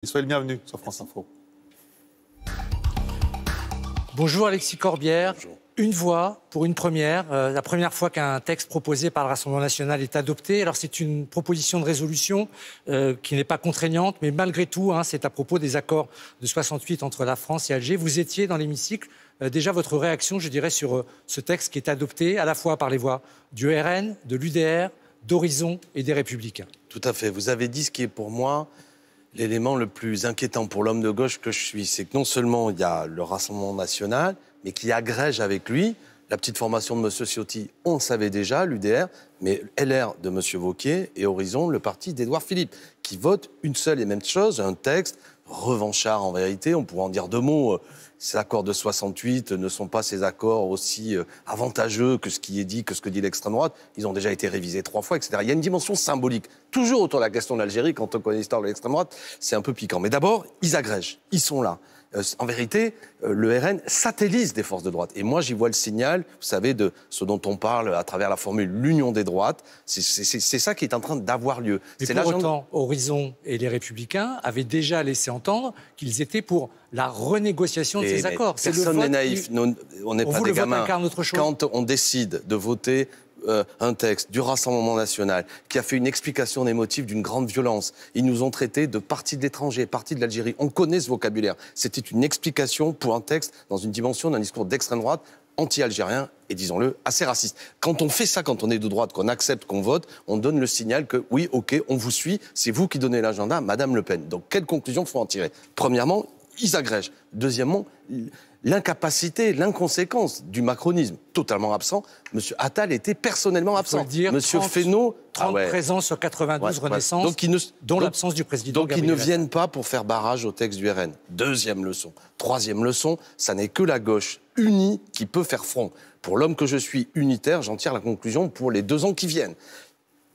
Soyez le bienvenu sur France Info. Bonjour Alexis Corbière. Bonjour. Une voix pour une première. La première fois qu'un texte proposé par le Rassemblement national est adopté. Alors c'est une proposition de résolution qui n'est pas contraignante, mais malgré tout, c'est à propos des accords de 68 entre la France et Alger. Vous étiez dans l'hémicycle. Déjà votre réaction, je dirais, sur ce texte qui est adopté à la fois par les voix du RN, de l'UDR, d'Horizon et des Républicains. Tout à fait. Vous avez dit ce qui est pour moi l'élément le plus inquiétant pour l'homme de gauche que je suis. C'est que non seulement il y a le Rassemblement national, mais qui agrège avec lui la petite formation de M. Ciotti, on le savait déjà, l'UDR, mais LR de M. Wauquiez et Horizon, le parti d'Édouard Philippe, qui vote une seule et même chose, un texte revanchard en vérité. On pourrait en dire deux mots. Ces accords de 68 ne sont pas ces accords aussi avantageux que ce qui est dit, que ce que dit l'extrême droite. Ils ont déjà été révisés 3 fois, etc. Il y a une dimension symbolique. Toujours autour de la question de l'Algérie, quand on connaît l'histoire de l'extrême droite, c'est un peu piquant. Mais d'abord, ils agrègent, ils sont là. En vérité, le RN satellise des forces de droite. Et moi, j'y vois le signal, vous savez, de ce dont on parle à travers la formule l'union des droites. C'est ça qui est en train d'avoir lieu. Mais pour autant, Horizon et les Républicains avaient déjà laissé entendre qu'ils étaient pour la renégociation de ces accords. Personne n'est naïf. On n'est pas des gamins. Quand on décide de voter un texte du Rassemblement national qui a fait une explication des motifs d'une grande violence. Ils nous ont traités de partis de l'étranger, partis de l'Algérie. On connaît ce vocabulaire. C'était une explication pour un texte dans une dimension d'un discours d'extrême droite anti-algérien et, disons-le, assez raciste. Quand on fait ça, quand on est de droite, qu'on accepte, qu'on vote, on donne le signal que, oui, OK, on vous suit, c'est vous qui donnez l'agenda, Madame Le Pen. Donc, quelle conclusion faut en tirer? Premièrement, ils agrègent. Deuxièmement, l'incapacité, l'inconséquence du macronisme totalement absent. M. Attal était personnellement absent. Dire, M. Fesneau... 30 présents sur 92 Renaissance, dont l'absence du président Donc ils ne viennent pas pour faire barrage au texte du RN. Deuxième leçon. Troisième leçon, ça n'est que la gauche unie qui peut faire front. Pour l'homme que je suis unitaire, j'en tire la conclusion pour les 2 ans qui viennent.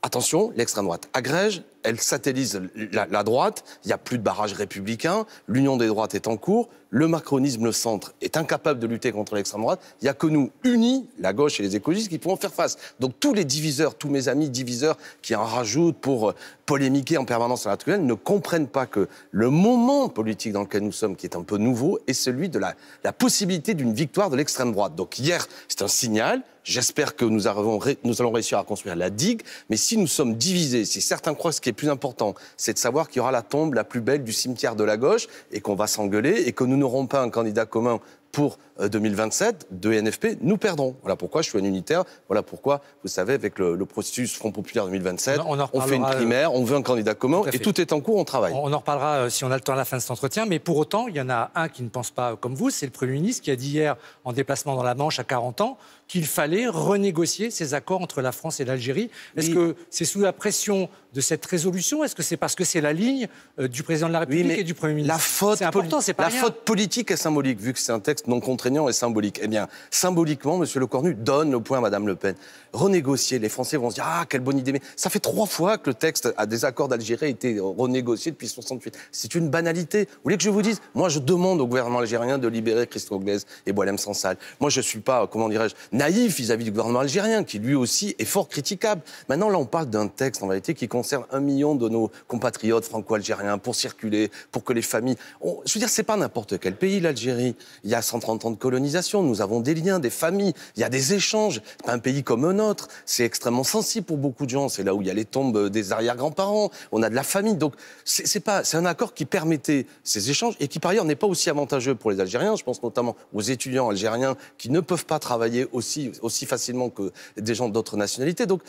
Attention, l'extrême droite agrège, elle satellise la droite, il n'y a plus de barrage républicain, l'union des droites est en cours, le macronisme, le centre, est incapable de lutter contre l'extrême droite, il n'y a que nous, unis, la gauche et les écologistes, qui pourront faire face. Donc tous les diviseurs, tous mes amis diviseurs qui en rajoutent pour polémiquer en permanence à la tribune, ne comprennent pas que le moment politique dans lequel nous sommes, qui est un peu nouveau, est celui de la possibilité d'une victoire de l'extrême droite. Donc hier, c'est un signal. J'espère que nous allons réussir à construire la digue. Mais si nous sommes divisés, si certains croient que ce qui est plus important, c'est de savoir qu'il y aura la tombe la plus belle du cimetière de la gauche et qu'on va s'engueuler et que nous n'aurons pas un candidat commun pour 2027 de NFP, nous perdrons. Voilà pourquoi je suis un unitaire. Voilà pourquoi, vous savez, avec le processus Front Populaire 2027, on fait une primaire, on veut un candidat commun et tout est en cours, on travaille. On en reparlera si on a le temps à la fin de cet entretien. Mais pour autant, il y en a un qui ne pense pas comme vous, c'est le Premier ministre qui a dit hier, en déplacement dans la Manche à 40 ans, qu'il fallait renégocier ces accords entre la France et l'Algérie. Est-ce que c'est sous la pression de cette résolution? Est-ce que c'est parce que c'est la ligne du président de la République et du Premier ministre? C'est important, c'est pas rien. La faute politique est symbolique, vu que c'est un texte non contraignant et symbolique. Eh bien, symboliquement, M. Lecornu donne le point à Mme Le Pen. Renégocier, les Français vont se dire « Ah, quelle bonne idée !» Mais ça fait 3 fois que le texte à des accords d'Algérie a été renégocié depuis 68. C'est une banalité. Vous voulez que je vous dise? Moi, je demande au gouvernement algérien de libérer Christophe Glaise et Boualem Sansal. Moi, je ne suis pas, comment dirais-je, naïf vis-à-vis du gouvernement algérien, qui lui aussi est fort critiquable. Maintenant, là, on parle d'un texte, en réalité, qui concerne 1 million de nos compatriotes franco-algériens pour circuler, pour que les familles... Je veux dire, c'est pas n'importe quel pays, l'Algérie. Il y a 130 ans de colonisation, nous avons des liens, des familles, il y a des échanges. C'est pas un pays comme un autre. C'est extrêmement sensible pour beaucoup de gens. C'est là où il y a les tombes des arrière-grands-parents. On a de la famille. Donc, c'est un accord qui permettait ces échanges et qui, par ailleurs, n'est pas aussi avantageux pour les Algériens. Je pense notamment aux étudiants algériens qui ne peuvent pas travailler aussi facilement que des gens d'autres nationalités. Donc,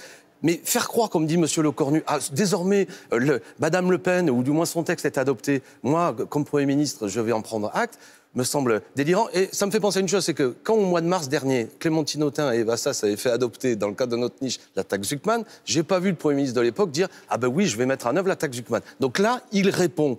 mais faire croire, comme dit M. Lecornu, désormais, Mme Le Pen, ou du moins son texte est adopté, moi, comme Premier ministre, je vais en prendre acte, me semble délirant. Et ça me fait penser à une chose, c'est que quand au mois de mars dernier, Clémentine Autain et Eva Sass avaient fait adopter, dans le cadre de notre niche, la taxe Zuckman, j'ai pas vu le Premier ministre de l'époque dire « Ah ben oui, je vais mettre en œuvre la taxe Zuckman ». Donc là, il répond.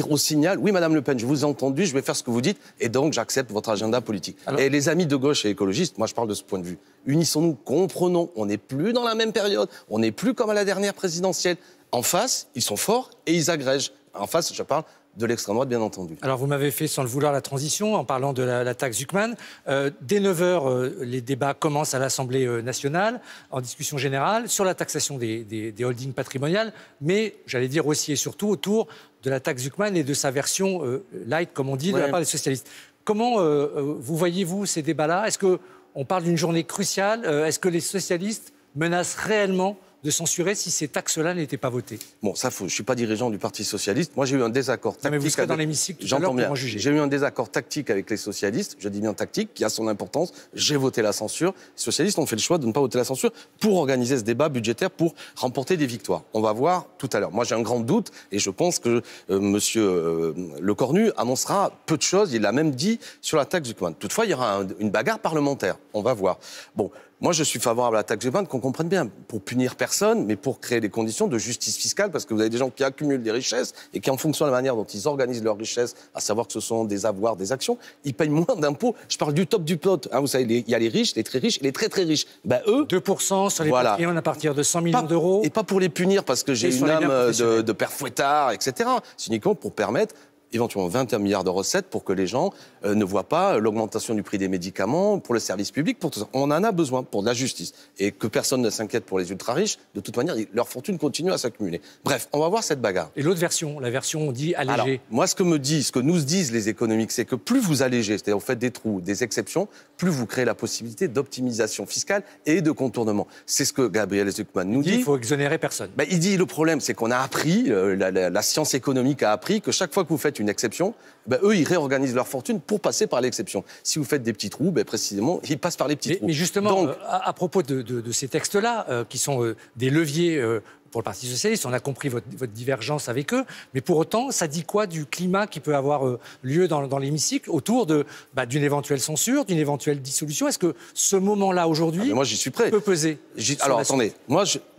On signale, oui, Madame Le Pen, je vous ai entendu, je vais faire ce que vous dites, et donc j'accepte votre agenda politique. Alors... Et les amis de gauche et écologistes, moi je parle de ce point de vue, unissons-nous, comprenons, on n'est plus dans la même période, on n'est plus comme à la dernière présidentielle. En face, ils sont forts et ils agrègent. En face, je parle de l'extrême droite, bien entendu. Alors, vous m'avez fait, sans le vouloir, la transition en parlant de la taxe Zuckman. Dès 9h, les débats commencent à l'Assemblée nationale, en discussion générale, sur la taxation des holdings patrimoniales, mais, j'allais dire aussi et surtout, autour de la taxe Zuckman et de sa version light, comme on dit, de la part des socialistes. Comment vous voyez-vous ces débats-là? Est-ce qu'on parle d'une journée cruciale? Est-ce que les socialistes menacent réellement de censurer si ces taxes-là n'étaient pas votées? Bon, ça, je ne suis pas dirigeant du Parti socialiste. Moi, j'ai eu un désaccord tactique. Mais vous serez dans l'hémicycle tout à l'heure pour en juger. J'ai eu un désaccord tactique avec les socialistes. Je dis bien tactique, qui a son importance. J'ai voté la censure. Les socialistes ont fait le choix de ne pas voter la censure pour organiser ce débat budgétaire, pour remporter des victoires. On va voir tout à l'heure. Moi, j'ai un grand doute et je pense que Monsieur Lecornu annoncera peu de choses. Il l'a même dit sur la taxe Zuckman. Toutefois, il y aura une bagarre parlementaire. On va voir. Bon. Moi, je suis favorable à la taxe Zuckman, qu'on comprenne bien, pour punir personne, mais pour créer des conditions de justice fiscale, parce que vous avez des gens qui accumulent des richesses et qui, en fonction de la manière dont ils organisent leurs richesses, à savoir que ce sont des avoirs, des actions, ils payent moins d'impôts. Je parle du top du pot. Hein, vous savez, il y a les riches, les très riches et les très très riches. Ben, eux... 2% sur les patrimoines à partir de 100 millions d'euros. Et pas pour les punir, parce que j'ai une âme de père fouettard, etc. C'est uniquement pour permettre éventuellement 21 milliards de recettes pour que les gens ne voient pas l'augmentation du prix des médicaments, pour le service public, pour tout ça. On en a besoin pour de la justice. Et que personne ne s'inquiète pour les ultra-riches, de toute manière, leur fortune continue à s'accumuler. Bref, on va voir cette bagarre. Et l'autre version, la version on dit allégée. Alors, moi, ce que nous disent les économiques, c'est que plus vous allégez, c'est-à-dire vous faites des trous, des exceptions, plus vous créez la possibilité d'optimisation fiscale et de contournement. C'est ce que Gabriel Zuckman nous dit. Il faut exonérer personne. Ben, il dit, le problème, c'est qu'on a appris, la science économique a appris que chaque fois que vous faites une exception, ben, eux, ils réorganisent leur fortune pour passer par l'exception. Si vous faites des petits trous, ben, précisément, ils passent par les petits trous. Mais justement, donc, à propos de ces textes-là, qui sont des leviers pour le Parti socialiste, on a compris votre divergence avec eux, mais pour autant, ça dit quoi du climat qui peut avoir lieu dans l'hémicycle autour d'une éventuelle censure, d'une éventuelle dissolution? Est-ce que ce moment-là, aujourd'hui, moi, j'y suis prêt. peut peser? Alors, attendez,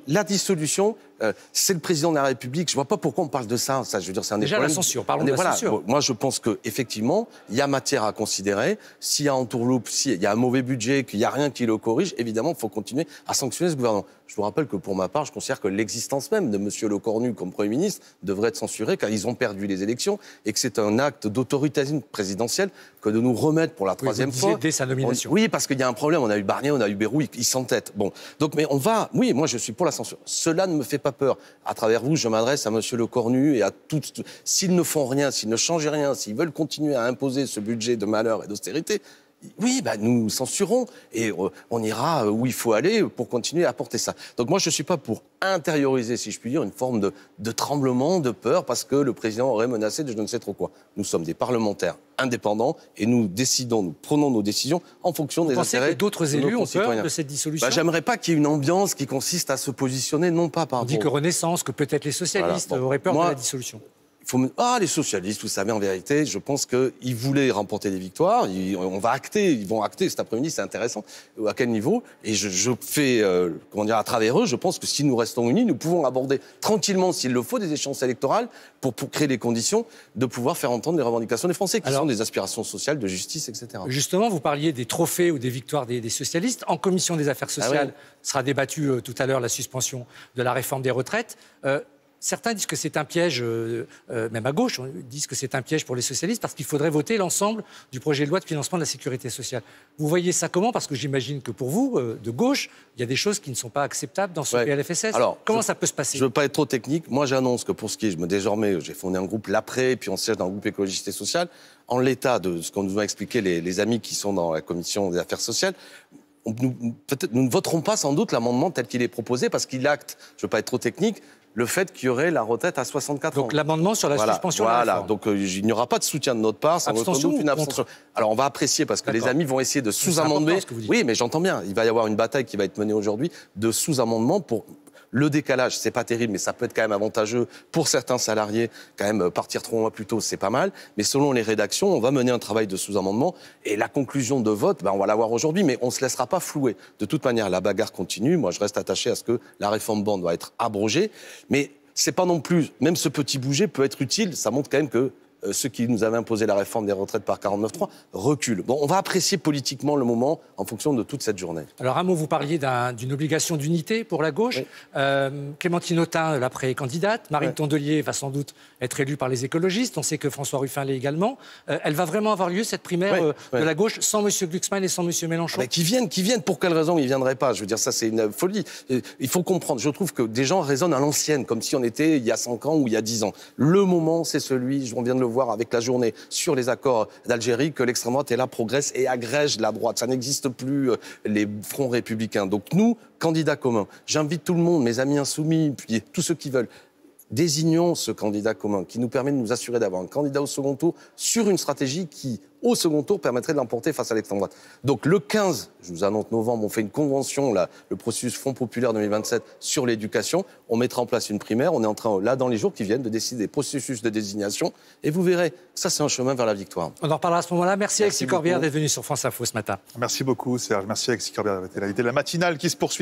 la dissolution, c'est le président de la République. Je ne vois pas pourquoi on parle de ça. Je veux dire, c'est un des Déjà, problèmes. la censure, parlons de la censure. Moi, je pense qu'effectivement, il y a matière à considérer. S'il y a entourloupe, s'il y a un mauvais budget, qu'il n'y a rien qui le corrige, évidemment, il faut continuer à sanctionner ce gouvernement. Je vous rappelle que, pour ma part, je considère que l'existence même de M. Lecornu comme Premier ministre devrait être censurée, car ils ont perdu les élections et que c'est un acte d'autoritarisme présidentiel que de nous remettre pour la troisième fois. Dès sa nomination. Oui, parce qu'il y a un problème. On a eu Barnier, on a eu Bayrou, ils s'entêtent. Bon. Donc, mais on va... Oui, moi, je suis pour la censure. Cela ne me fait pas peur. À travers vous, je m'adresse à M. Lecornu et à tous. S'ils ne font rien, s'ils ne changent rien, s'ils veulent continuer à imposer ce budget de malheur et d'austérité, oui, nous censurons et on ira où il faut aller pour continuer à porter ça. Donc moi, je ne suis pas pour intérioriser, si je puis dire, une forme de tremblement, de peur, parce que le président aurait menacé de je ne sais trop quoi. Nous sommes des parlementaires indépendants et nous prenons nos décisions en fonction des intérêts de nos concitoyens. Vous pensez que d'autres élus ont peur de cette dissolution? J'aimerais pas qu'il y ait une ambiance qui consiste à se positionner, non pas par rapport... On dit que Renaissance, que peut-être les socialistes auraient peur de la dissolution. Les socialistes, vous savez, en vérité, je pense qu'ils voulaient remporter des victoires. Ils vont acter cet après-midi, c'est intéressant. À quel niveau? Et je fais, à travers eux, je pense que si nous restons unis, nous pouvons aborder tranquillement, s'il le faut, des échéances électorales pour créer les conditions de pouvoir faire entendre les revendications des Français, qui sont des aspirations sociales, de justice, etc. Justement, vous parliez des trophées ou des victoires des socialistes. En commission des affaires sociales sera débattue tout à l'heure la suspension de la réforme des retraites. Certains disent que c'est un piège, même à gauche, disent que c'est un piège pour les socialistes parce qu'il faudrait voter l'ensemble du projet de loi de financement de la sécurité sociale. Vous voyez ça comment? Parce que j'imagine que pour vous, de gauche, il y a des choses qui ne sont pas acceptables dans ce PLFSS. Alors, comment ça peut se passer? Je ne veux pas être trop technique. Moi, j'annonce que pour ce qui est, désormais, j'ai fondé un groupe l'après, et puis on siège dans un groupe écologiste et social. En l'état de ce qu'on nous a expliqué les amis qui sont dans la commission des affaires sociales, nous ne voterons pas sans doute l'amendement tel qu'il est proposé parce qu'il acte, je ne veux pas être trop technique, le fait qu'il y aurait la retraite à 64 ans. Donc l'amendement sur la suspension de la réforme. Donc il n'y aura pas de soutien de notre part, sans aucun doute une abstention. Alors on va apprécier parce que les amis vont essayer de sous-amender. Oui, mais j'entends bien. Il va y avoir une bataille qui va être menée aujourd'hui de sous-amendements pour... Le décalage, c'est pas terrible, mais ça peut être quand même avantageux pour certains salariés. Quand même, partir 3 mois plus tôt, c'est pas mal. Mais selon les rédactions, on va mener un travail de sous-amendement. Et la conclusion de vote, on va l'avoir aujourd'hui, mais on ne se laissera pas flouer. De toute manière, la bagarre continue. Moi, je reste attaché à ce que la réforme Borne doit être abrogée. Mais c'est pas non plus... Même ce petit bouger peut être utile. Ça montre quand même que ceux qui nous avaient imposé la réforme des retraites par 49.3, reculent. Bon, on va apprécier politiquement le moment en fonction de toute cette journée. Alors, un mot, vous parliez d'une obligation d'unité pour la gauche. Oui. Clémentine Autain, la pré-candidate. Marine Tondelier va sans doute être élue par les écologistes. On sait que François Ruffin l'est également. Elle va vraiment avoir lieu, cette primaire de la gauche, sans M. Glucksmann et sans M. Mélenchon? Qui viennent. Pour quelle raison ils ne viendraient pas? Je veux dire, ça, c'est une folie. Il faut comprendre. Je trouve que des gens raisonnent à l'ancienne, comme si on était il y a 5 ans ou il y a 10 ans. Le moment, c'est celui, on vient de le voir avec la journée sur les accords d'Algérie, que l'extrême droite est là, progresse et agrège la droite. Ça n'existe plus, les fronts républicains. Donc nous, candidats communs, j'invite tout le monde, mes amis insoumis, puis tous ceux qui veulent, désignons ce candidat commun qui nous permet de nous assurer d'avoir un candidat au second tour sur une stratégie qui, au second tour, permettrait de l'emporter face à l'extrême droite. Donc le 15, je vous annonce novembre, on fait une convention, là, le processus Front Populaire 2027 sur l'éducation. On mettra en place une primaire. On est en train, là, dans les jours qui viennent, de décider des processus de désignation. Et vous verrez, ça, c'est un chemin vers la victoire. On en reparlera à ce moment-là. Merci Alexis Corbière d'être venu sur France Info ce matin. Merci beaucoup, Serge. Merci Alexis Corbière d'avoir été là. La matinale qui se poursuit dans